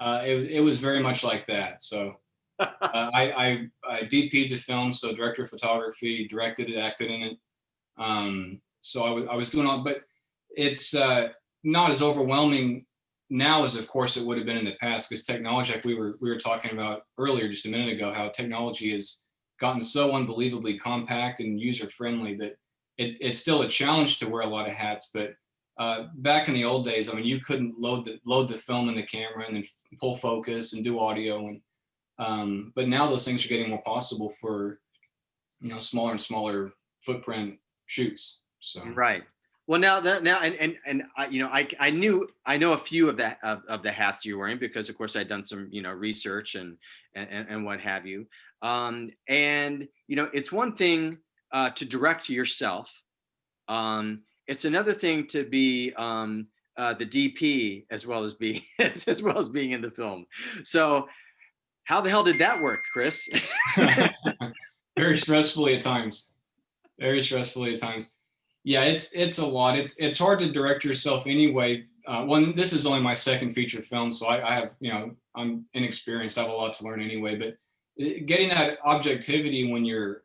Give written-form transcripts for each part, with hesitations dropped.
It was very much like that. So I DP'd the film, so director of photography, directed it, acted in it. So I was doing all, but it's not as overwhelming now as, of course, it would have been in the past, because technology, like we were talking about earlier just a minute ago, how technology has gotten so unbelievably compact and user friendly that it's still a challenge to wear a lot of hats. But back in the old days, I mean, you couldn't load the film in the camera and then pull focus and do audio, and but now those things are getting more possible for smaller and smaller footprint shoots. So Right. Well, now, and I know a few of the hats you're wearing because, of course, I've done some research and what have you. And it's one thing to direct yourself. It's another thing to be the DP as well as being as well as being in the film. So, how the hell did that work, Chris? very stressfully at times. Very stressfully at times. Yeah, it's a lot. It's hard to direct yourself anyway. Well, this is only my second feature film, so I have I'm inexperienced. I have a lot to learn anyway. But getting that objectivity when you're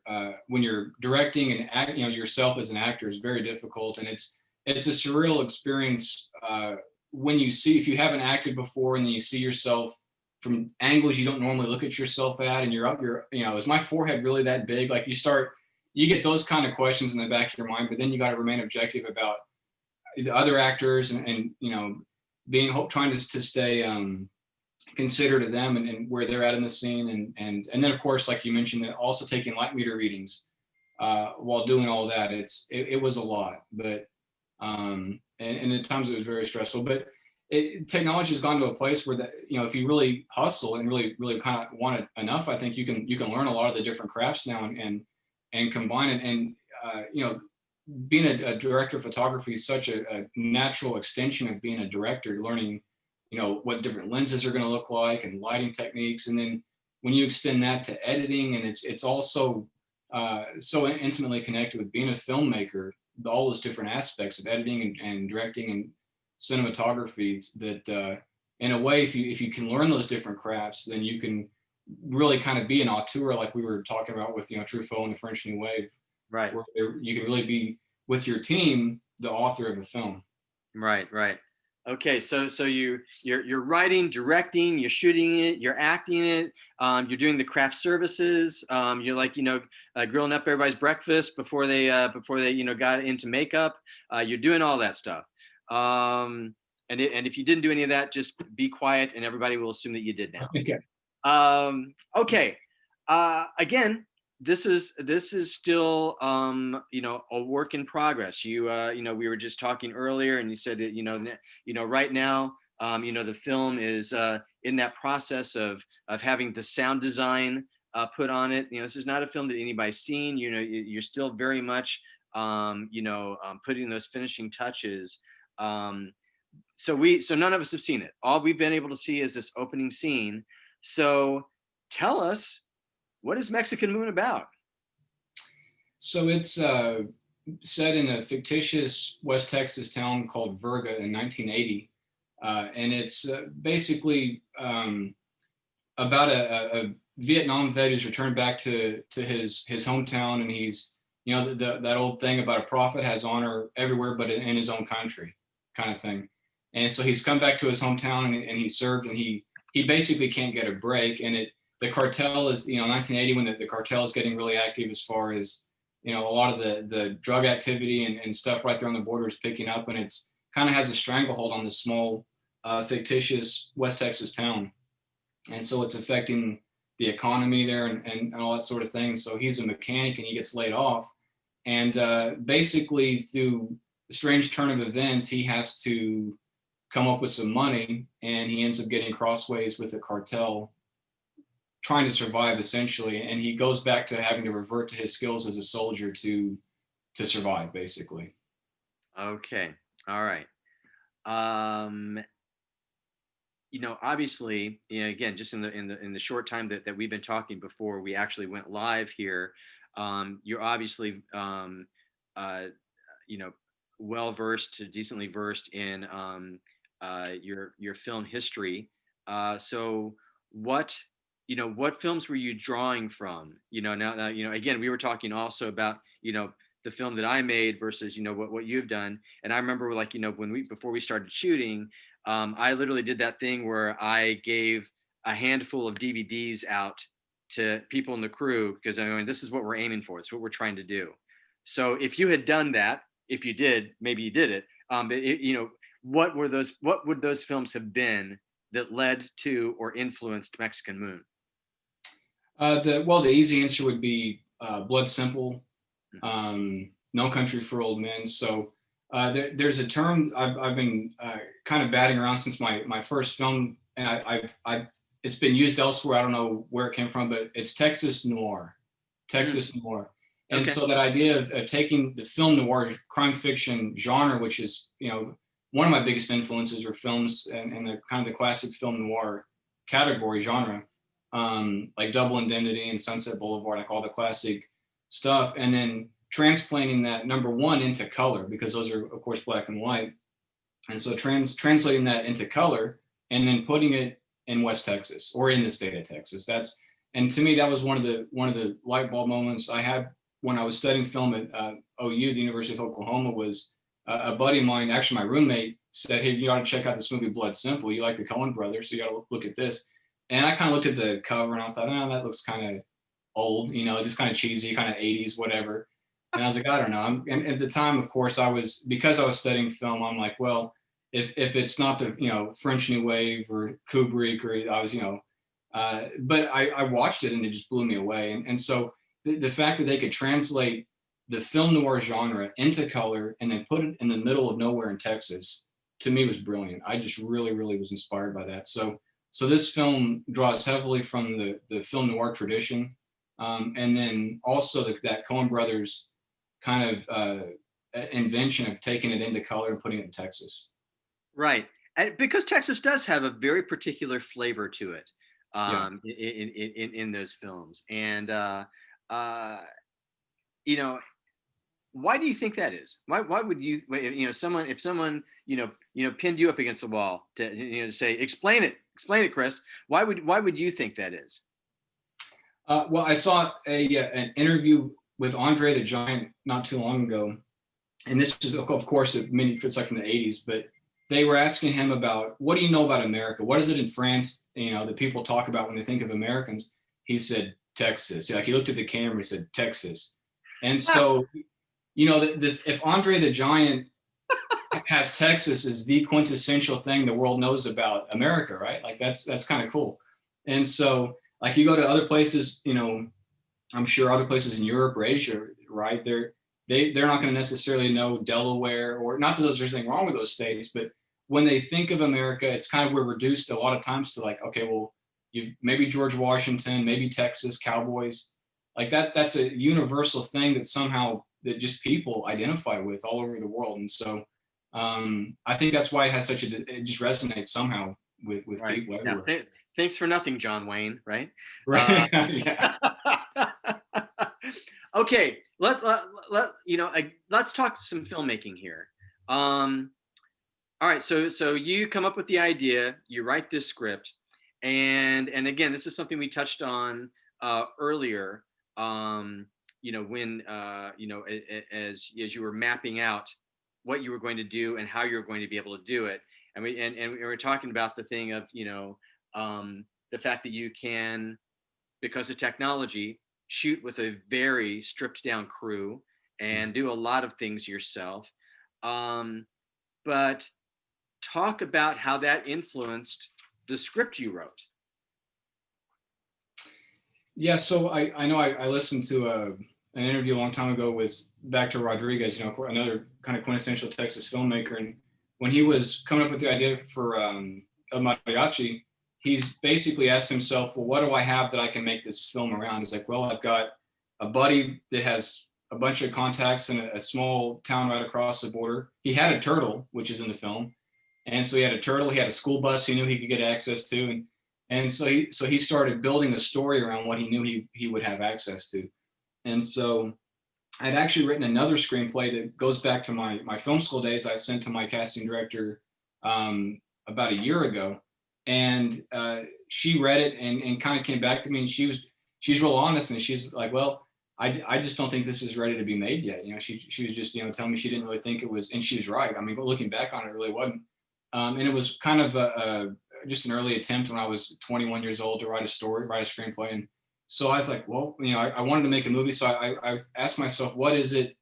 directing and yourself as an actor is very difficult, and it's a surreal experience when you see, if you haven't acted before and then you see yourself from angles you don't normally look at yourself at, and you're up, is my forehead really that big? Like you get those kind of questions in the back of your mind, but then you got to remain objective about the other actors, and being trying to stay considerate of them, and where they're at in the scene, and then, of course, like you mentioned, that also taking light meter readings while doing all that. It was a lot, but and at times it was very stressful. But technology has gone to a place where that, if you really hustle and really kind of want it enough, I think you can learn a lot of the different crafts now, and combine it. And being a director of photography is such a natural extension of being a director, learning what different lenses are going to look like and lighting techniques. And then when you extend that to editing, and it's also so intimately connected with being a filmmaker, all those different aspects of editing and directing and cinematography, that in a way, if you can learn those different crafts, then you can really kind of be an auteur, like we were talking about with Truffaut and the French New Wave, Right. where you can really be with your team the author of a film. Right. Right. Okay, so you're writing, directing, you're shooting it, you're acting it, you're doing the craft services, you're like grilling up everybody's breakfast before they got into makeup. You're doing all that stuff, and if you didn't do any of that, just be quiet, and everybody will assume that you did now. Okay. Okay. Again, this is still a work in progress. We were just talking earlier, and you said that right now the film is in that process of having the sound design put on it. This is not a film that anybody's seen. You're still very much putting those finishing touches. So none of us have seen it. All we've been able to see is this opening scene. So tell us, what is Mexican Moon about? So it's set in a fictitious West Texas town called Virga in 1980, and it's basically about a Vietnam vet who's returned back to his hometown, and he's that old thing about a prophet has honor everywhere but in his own country, kind of thing. And so he's come back to his hometown, and he served, and he basically can't get a break. And the cartel is 1980, when the cartel is getting really active, as far as a lot of the drug activity and stuff right there on the border is picking up, and it's kind of has a stranglehold on this small fictitious West Texas town. And so it's affecting the economy there, and all that sort of thing. So he's a mechanic, and he gets laid off, and basically through a strange turn of events, he has to come up with some money, and he ends up getting crossways with a cartel, trying to survive, essentially. And he goes back to having to revert to his skills as a soldier to survive, basically. Okay. All right. Um, Obviously, again, just in the short time that we've been talking before we actually went live here, you're obviously you know well versed to decently versed in your film history. So what, what films were you drawing from? Now, again, we were talking also about, the film that I made versus, what you've done. And I remember, like, before we started shooting, I literally did that thing where I gave a handful of DVDs out to people in the crew, because I mean, this is what we're aiming for. It's what we're trying to do. So if you had done that, if you did, maybe you did it. But what would those films have been that led to or influenced Mexican Moon? The easy answer would be Blood Simple, No Country for Old Men. So there's a term I've been kind of batting around since my first film, and I've it's been used elsewhere. I don't know where it came from, but it's Texas noir, Mm, Texas noir. And okay. so that idea of taking the film noir crime fiction genre, which is one of my biggest influences, are films and the kind of the classic film noir category genre, like Double Indemnity and Sunset Boulevard, like all the classic stuff, and then transplanting that number one into color, because those are of course black and white, and so translating that into color and then putting it in West Texas or in the state of Texas. That's, and to me that was one of the light bulb moments I had when I was studying film at OU, the University of Oklahoma. Was a buddy of mine, actually my roommate, said, "Hey, you ought to check out this movie Blood Simple. You like the Coen brothers, so you got to look at this." And I kind of looked at the cover and I thought, "Oh, that looks kind of old, just kind of cheesy, kind of 80s, whatever." And I was like, I don't know. And at the time, of course, because I was studying film, I'm like, well, if it's not the French New Wave or Kubrick, or I was but I watched it and it just blew me away. And so the fact that they could translate the film noir genre into color and then put it in the middle of nowhere in Texas, to me was brilliant. I just really, really was inspired by that. So this film draws heavily from the film noir tradition, and then also that Coen Brothers kind of invention of taking it into color and putting it in Texas. Right. And because Texas does have a very particular flavor to it, Yeah. in those films. And uh, you know, why do you think that is? Why would you, someone, if someone, pinned you up against the wall to, to say, explain it, Chris, why would you think that is? Well, I saw an interview with Andre the Giant not too long ago, and this is of course it's like from the 80s, but they were asking him about, what do you know about America? What is it in France, that people talk about when they think of Americans? He said Texas. Like, he looked at the camera, he said Texas. And so, if Andre the Giant has Texas as the quintessential thing the world knows about America, right? Like, that's kind of cool. And so, like, you go to other places, I'm sure other places in Europe or Asia, right? They're not going to necessarily know Delaware, or not that there's anything wrong with those states, but when they think of America, it's kind of, we're reduced a lot of times to, like, okay, well, you've maybe George Washington, maybe Texas Cowboys, like that. That's a universal thing that somehow that just people identify with all over the world. And so I think that's why it has it just resonates somehow with Right. people Yeah. everywhere. Thanks for nothing, John Wayne. Right. Uh, Right. Yeah. okay. Let's talk some filmmaking here. Um, all right. So you come up with the idea, you write this script, and again, this is something we touched on earlier. Um, when as you were mapping out what you were going to do and how you were going to be able to do it, and we were talking about the thing of the fact that you can, because of technology, shoot with a very stripped down crew and do a lot of things yourself. Um, but talk about how that influenced the script you wrote. Yeah, so I know I listened to an interview a long time ago with Dr. Rodriguez, another kind of quintessential Texas filmmaker. And when he was coming up with the idea for El Mariachi, he's basically asked himself, well, what do I have that I can make this film around? He's like, well, I've got a buddy that has a bunch of contacts in a small town right across the border. He had a turtle, which is in the film. And so he had a turtle, he had a school bus he knew he could get access to. And so he started building a story around what he knew he would have access to. And so I'd actually written another screenplay that goes back to my film school days. I sent to my casting director about a year ago. and she read it and kind of came back to me, and she's real honest, and she's like, well, I just don't think this is ready to be made yet. She was just telling me she didn't really think it was, and she was right. I mean, but looking back on it, it really wasn't. And it was kind of just an early attempt when I was 21 years old to write a story, write a screenplay, and so I was like, well, I wanted to make a movie, so I asked myself, what is it,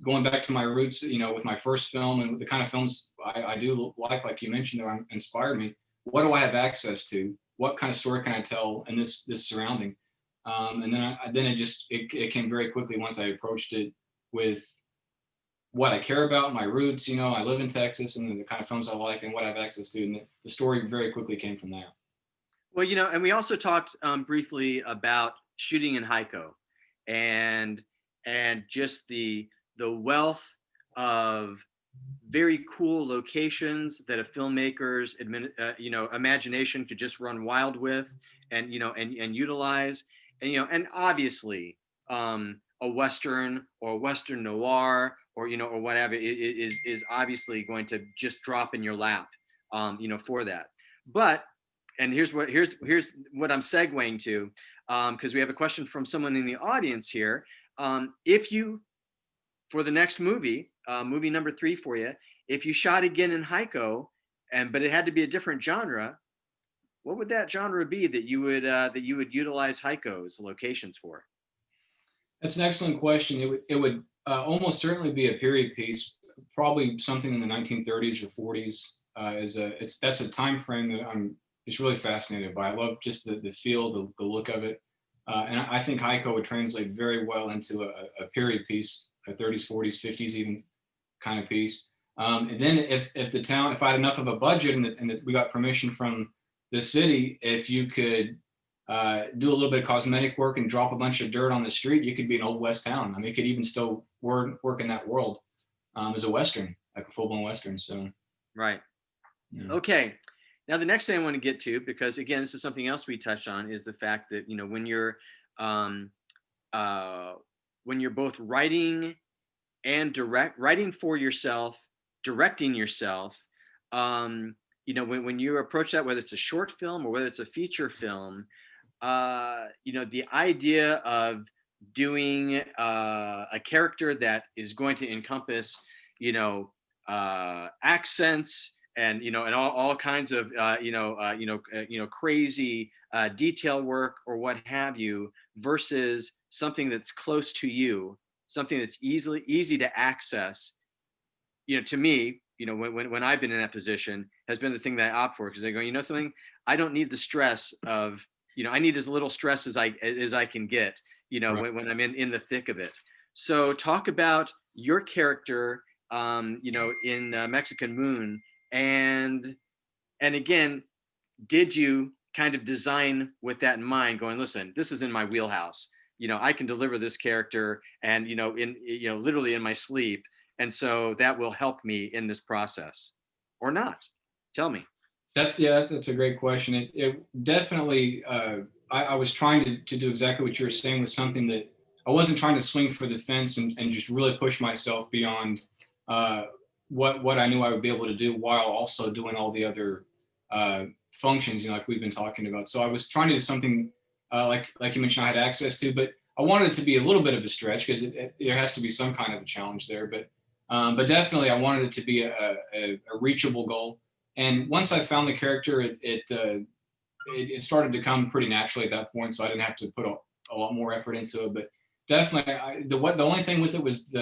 going back to my roots, with my first film and the kind of films I do like you mentioned, that inspired me. What do I have access to? What kind of story can I tell in this surrounding? And then it came very quickly once I approached it with what I care about, my roots. I live in Texas, and the kind of films I like and what I have access to, and the story very quickly came from there. Well, and we also talked briefly about shooting in Heiko, and just the wealth of very cool locations that a filmmaker's imagination could just run wild with, and and utilize, and obviously a western or western noir, or or whatever is obviously going to just drop in your lap, for that. But and here's what I'm segueing to, because we have a question from someone in the audience here. If you, for the next movie, movie number 3 for you, if you shot again in Heiko, but it had to be a different genre, what would that genre be that you would utilize Heiko's locations for? That's an excellent question. It would almost certainly be a period piece, probably something in the 1930s or 40s. That's a time frame that I'm just really fascinated by. I love just the feel, the look of it, and I think Heiko would translate very well into a period piece, a 30s, 40s, 50s even kind of piece. And then if I had enough of a budget, and we got permission from the city, if you could do a little bit of cosmetic work and drop a bunch of dirt on the street, you could be an old West town. I mean, it could even still work in that world, as a Western, like a full blown Western. So, Right. yeah. Okay. Now the next thing I want to get to, because again, this is something else we touched on, is the fact that um, uh, when you're both writing and writing for yourself, directing yourself, when you approach that, whether it's a short film or whether it's a feature film, the idea of doing a character that is going to encompass, accents, and and all kinds of crazy detail work or what have you, versus something that's close to you, something that's easy to access. To me, when I've been in that position, has been the thing that I opt for, because I go, something, I don't need the stress of, I need as little stress as I can get, Right. when I'm in the thick of it. So talk about your character, in Mexican Moon, and again, did you kind of design with that in mind, going, listen, this is in my wheelhouse, I can deliver this character, and in literally in my sleep, and so that will help me in this process, or not? Tell me. That's a great question. It definitely. I was trying to do exactly what you were saying, with something that I wasn't trying to swing for the fence, and just really push myself beyond uh, what I knew I would be able to do, while also doing all the other functions, like we've been talking about. So I was trying to do something like you mentioned, I had access to, but I wanted it to be a little bit of a stretch, because there has to be some kind of a challenge there. But definitely, I wanted it to be a reachable goal. And once I found the character, it started to come pretty naturally at that point. So I didn't have to put a lot more effort into it. But definitely, the only thing with it was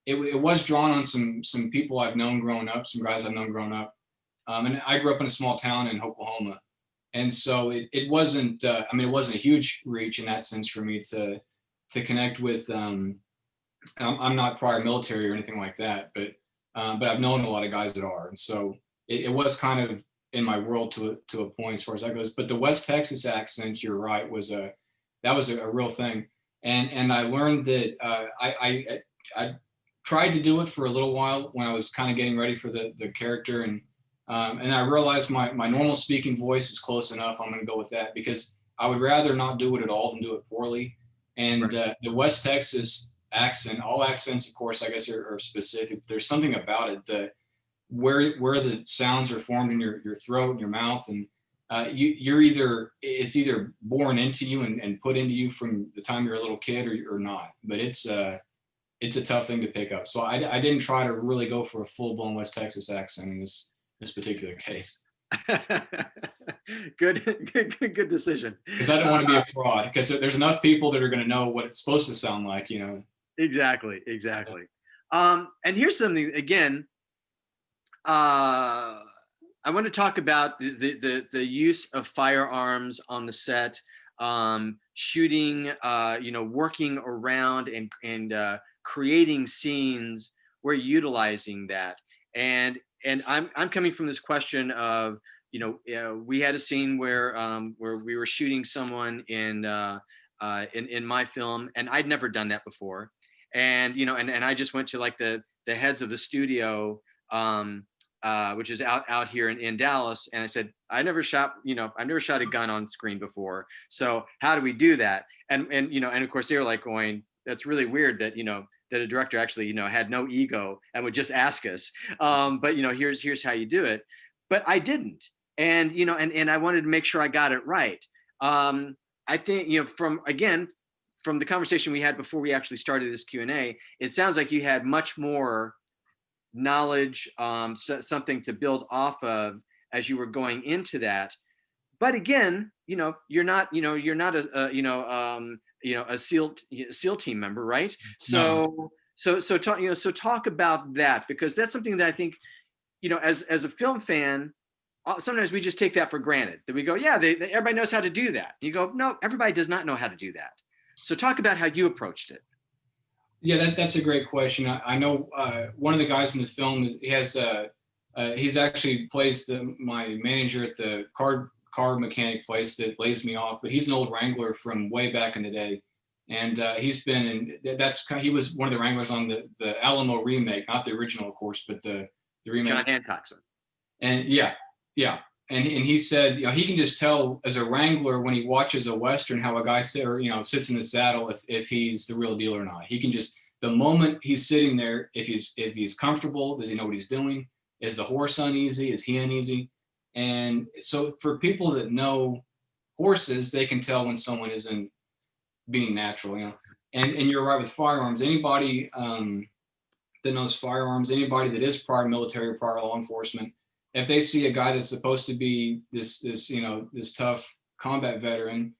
it was drawn on some people I've known growing up, some guys I've known growing up. And I grew up in a small town in Oklahoma, and so it wasn't. I mean, it wasn't a huge reach in that sense for me to connect with. I'm not prior military or anything like that, but I've known a lot of guys that are, and so it was kind of in my world to a point as far as that goes. But the West Texas accent, you're right, that was a real thing, and I learned that I tried to do it for a little while when I was kind of getting ready for the character, and I realized my normal speaking voice is close enough. I'm going to go with that, because I would rather not do it at all than do it poorly. And Right. the West Texas accent, all accents, of course, I guess are specific. There's something about it that where the sounds are formed in your throat and your mouth, it's either born into you and put into you from the time you're a little kid or not. But it's a tough thing to pick up. So I didn't try to really go for a full blown West Texas accent in this particular case. Good decision. Because I don't want to be a fraud. Because there's enough people that are going to know what it's supposed to sound like, you know. Exactly. And here's something again. I want to talk about the use of firearms on the set, shooting, working around and creating scenes where utilizing that. And I'm coming from this question of, we had a scene where we were shooting someone in my film, and I'd never done that before. And and I just went to like the heads of the studio, which is out here in Dallas. And I said, I've never shot a gun on screen before. So how do we do that? And of course they were like going, that's really weird that, that a director actually, had no ego and would just ask us. But here's how you do it. But I didn't. And, and I wanted to make sure I got it right. I think, from the conversation we had before we actually started this Q&A, it sounds like you had much more knowledge, something to build off of as you were going into that. But again, you're not a SEAL team member, right? So talk about that, because that's something that I think, as a film fan, sometimes we just take that for granted, that we go, yeah, everybody knows how to do that. You go, no, everybody does not know how to do that. So talk about how you approached it. Yeah, that's a great question. I know one of the guys in the film he's actually plays my manager at the car mechanic place that lays me off, but he's an old Wrangler from way back in the day, and he's been he was one of the Wranglers on the Alamo remake, not the original, of course, but the remake. John Hancock's. And yeah, and he said, he can just tell as a Wrangler when he watches a Western how a guy sits in the saddle if he's the real deal or not. He can just, the moment he's sitting there, if he's comfortable, does he know what he's doing? Is the horse uneasy? Is he uneasy? And so for people that know horses, they can tell when someone isn't being natural, And you're right with firearms. Anybody that knows firearms, anybody that is prior military or prior law enforcement, if they see a guy that's supposed to be this tough combat veteran,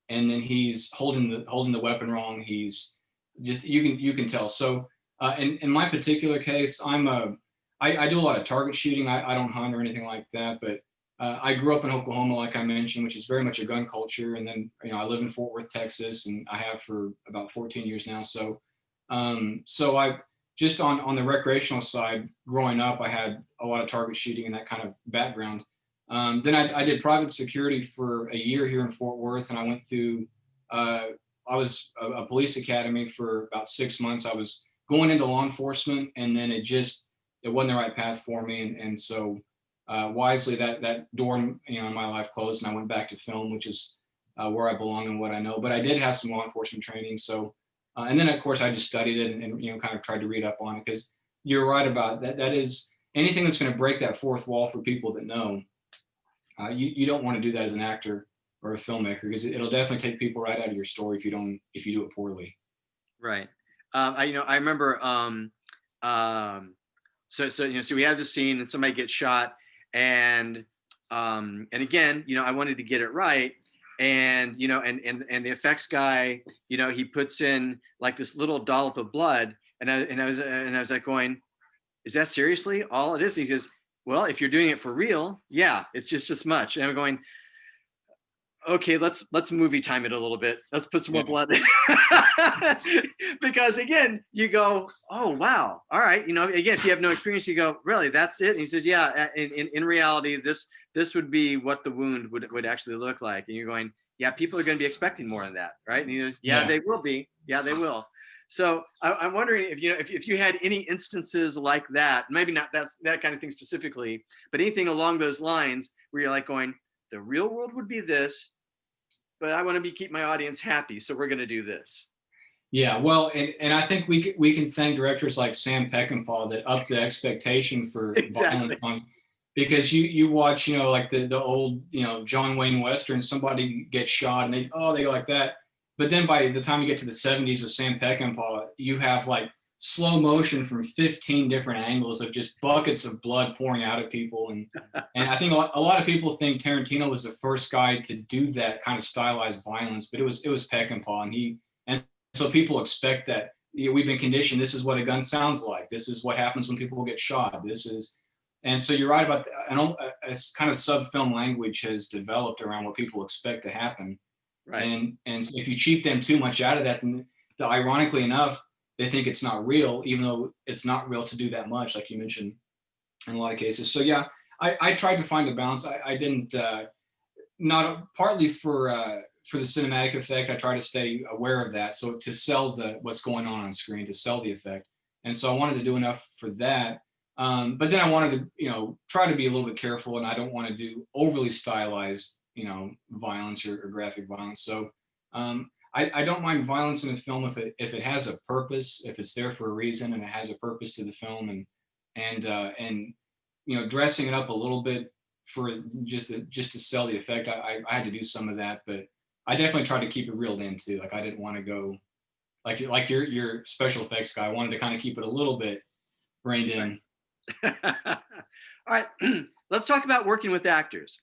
and then he's holding the weapon wrong, he's just, you can tell. So in my particular case, I do a lot of target shooting. I don't hunt or anything like that, but I grew up in Oklahoma, like I mentioned, which is very much a gun culture. And then, I live in Fort Worth, Texas, and I have for about 14 years now. So I just on the recreational side, growing up, I had a lot of target shooting and that kind of background. Then I did private security for a year here in Fort Worth, and I went through, I was a police academy for about 6 months. I was going into law enforcement, and then it wasn't the right path for me. And so wisely that door in my life closed, and I went back to film, which is where I belong and what I know. But I did have some law enforcement training. So, and then of course I just studied it and kind of tried to read up on it, because you're right about that. That is anything that's going to break that fourth wall for people that know. You don't want to do that as an actor or a filmmaker, because it'll definitely take people right out of your story if you do it poorly. Right. I remember. So we had the scene and somebody gets shot, and again, I wanted to get it right, and and the effects guy, he puts in like this little dollop of blood, and I was like going, is that seriously all it is? And he goes, well, if you're doing it for real, yeah, it's just this much. And I'm going, okay, let's movie time it a little bit. Let's put some more blood in. Because again, you go, oh wow, all right. Again, if you have no experience, you go, really, that's it? And he says, yeah, in reality, this would be what the wound would actually look like. And you're going, yeah, people are going to be expecting more than that, right? And he goes, yeah, they will be. Yeah, they will. So I'm wondering if you had any instances like that, maybe not that kind of thing specifically, but anything along those lines where you're like going, the real world would be this, but I want to keep my audience happy, so we're going to do this. Yeah, well, and I think we can thank directors like Sam Peckinpah that upped the expectation for Exactly. violence, because you watch, like the old, John Wayne Western, somebody gets shot and they go like that. But then by the time you get to the 70s with Sam Peckinpah, you have like slow motion from 15 different angles of just buckets of blood pouring out of people. And I think a lot of people think Tarantino was the first guy to do that kind of stylized violence, but it was Peckinpah, and so people expect that. We've been conditioned. This is what a gun sounds like. This is what happens when people get shot. And so you're right about that. A kind of sub-film language has developed around what people expect to happen. Right. And so if you cheat them too much out of that, then ironically enough, they think it's not real, even though it's not real to do that much, like you mentioned in a lot of cases. So yeah, I tried to find a balance. I didn't, not partly for the cinematic effect. I try to stay aware of that. So to sell what's going on screen, to sell the effect. And so I wanted to do enough for that. But then I wanted to, try to be a little bit careful, and I don't want to do overly stylized, violence or graphic violence. So I don't mind violence in a film if it has a purpose, if it's there for a reason and it has a purpose to the film, and dressing it up a little bit for just to sell the effect. I had to do some of that, but I definitely tried to keep it reeled in too. Like I didn't want to go like your special effects guy. I wanted to kind of keep it a little bit reined in. All right, let's talk about working with actors.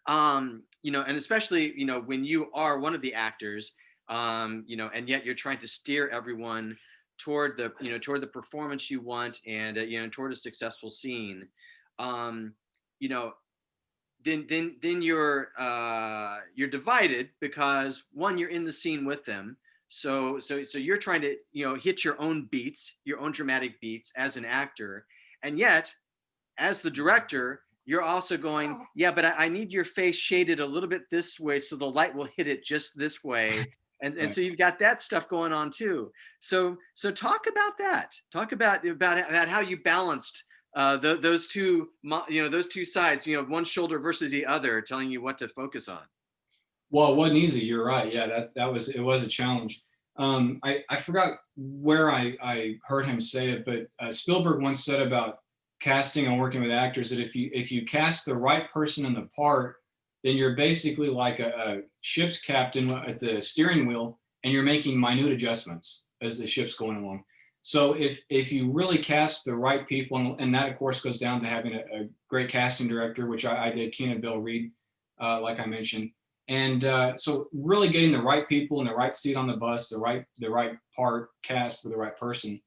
And especially, when you are one of the actors, and yet you're trying to steer everyone toward the performance you want, and toward a successful scene. Um, you know, then you're divided, because one, you're in the scene with them. So you're trying to hit your own beats, your own dramatic beats as an actor, and yet as the director, you're also going, yeah, but I need your face shaded a little bit this way so the light will hit it just this way. And Right. so you've got that stuff going on too. So talk about that. Talk about how you balanced those two, those two sides, one shoulder versus the other, telling you what to focus on. Well, it wasn't easy. You're right. Yeah, it was a challenge. I forgot where I heard him say it, but Spielberg once said about casting and working with actors that if you cast the right person in the part, then you're basically like a ship's captain at the steering wheel, and you're making minute adjustments as the ship's going along. So if you really cast the right people, and that of course goes down to having a great casting director, which I did, Keenan Bill Reed, like I mentioned. And so really getting the right people in the right seat on the bus, the right part cast with the right person.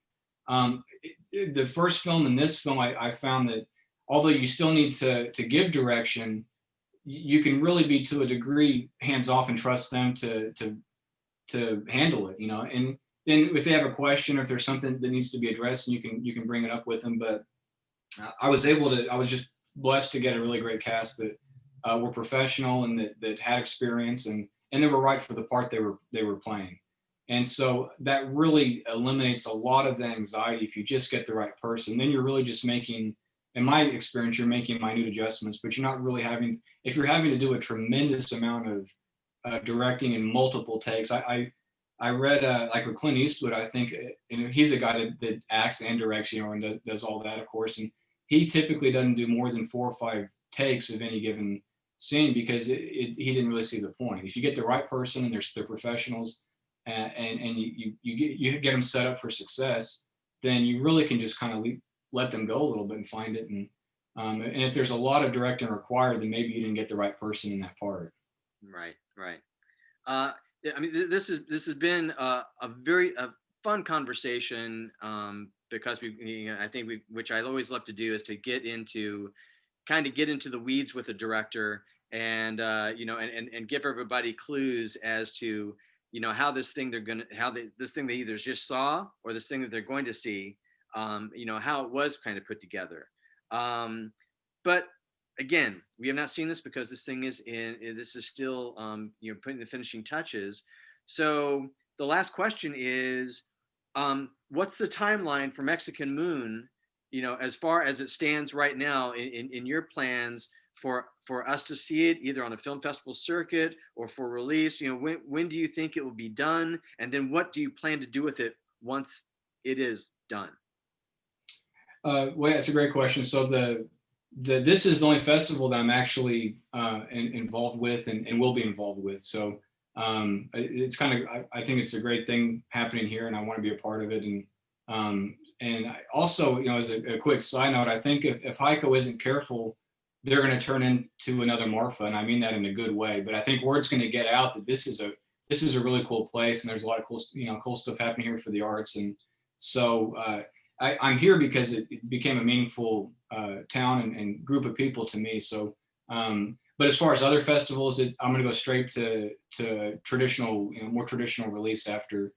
The first film and this film, I found that although you still need to give direction, you can really be to a degree hands off and trust them to handle it, And then if they have a question or if there's something that needs to be addressed, you can bring it up with them. But I was just blessed to get a really great cast that were professional and that had experience, and they were right for the part they were playing. And so that really eliminates a lot of the anxiety if you just get the right person. Then you're really just making, in my experience, you're making minute adjustments, but you're not really if you're having to do a tremendous amount of directing in multiple takes. I read like with Clint Eastwood, I think, he's a guy that acts and directs, and does all that, of course. And he typically doesn't do more than 4 or 5 takes of any given scene because he didn't really see the point. If you get the right person and they're professionals, and you get them set up for success, then you really can just kind of let them go a little bit and find it. And if there's a lot of directing required, then maybe you didn't get the right person in that part. Right, right. I mean, this has been a very fun conversation, because I think which I always love to do, is to get into the weeds with a director, and and give everybody clues as to how this thing this thing they either just saw, or this thing that they're going to see, how it was kind of put together. But again, we have not seen this because this thing this is still putting the finishing touches. So the last question is, what's the timeline for Mexican Moon, as far as it stands right now in your plans for us to see it either on a film festival circuit or for release? When do you think it will be done, and then what do you plan to do with it once it is done? Well, that's a great question. So this is the only festival that I'm actually involved with and will be involved with. So it's kind of I think it's a great thing happening here, and I want to be a part of it. And I also, as a quick side note, I think if Heiko isn't careful, they're going to turn into another Marfa, and I mean that in a good way. But I think word's going to get out that this is a really cool place, and there's a lot of cool stuff happening here for the arts. And so I'm here because it became a meaningful town and group of people to me. So, but as far as other festivals, I'm going to go straight to traditional, more traditional release after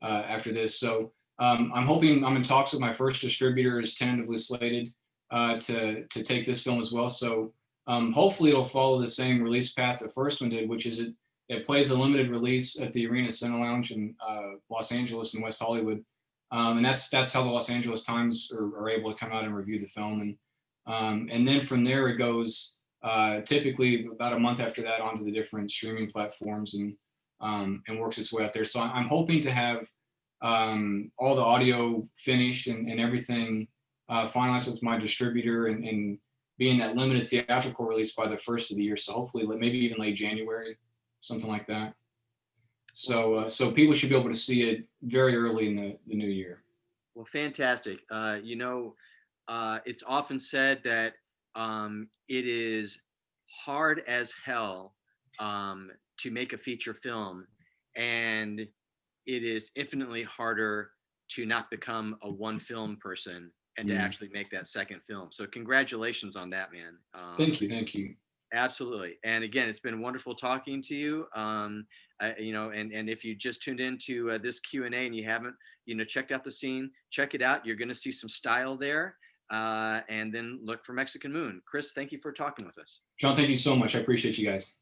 this. So I'm hoping I'm in talks with my first distributor, is tentatively slated to take this film as well. So hopefully it'll follow the same release path the first one did, which is it plays a limited release at the Arena Cine Lounge in Los Angeles and West Hollywood. And that's how the Los Angeles Times are able to come out and review the film. And then from there it goes typically about a month after that onto the different streaming platforms and works its way out there. So I'm hoping to have all the audio finished and everything finalized with my distributor and being that limited theatrical release by the first of the year. So hopefully maybe even late January, something like that. So people should be able to see it very early in the new year. Well, fantastic. It's often said that it is hard as hell to make a feature film, and it is infinitely harder to not become a one film person and to actually make that second film. So congratulations on that, man. Thank you. Absolutely. And again, it's been wonderful talking to you. And if you just tuned into this Q&A and you haven't, checked out the scene, check it out. You're going to see some style there. And then look for Mexican Moon. Chris, thank you for talking with us. John, thank you so much. I appreciate you guys.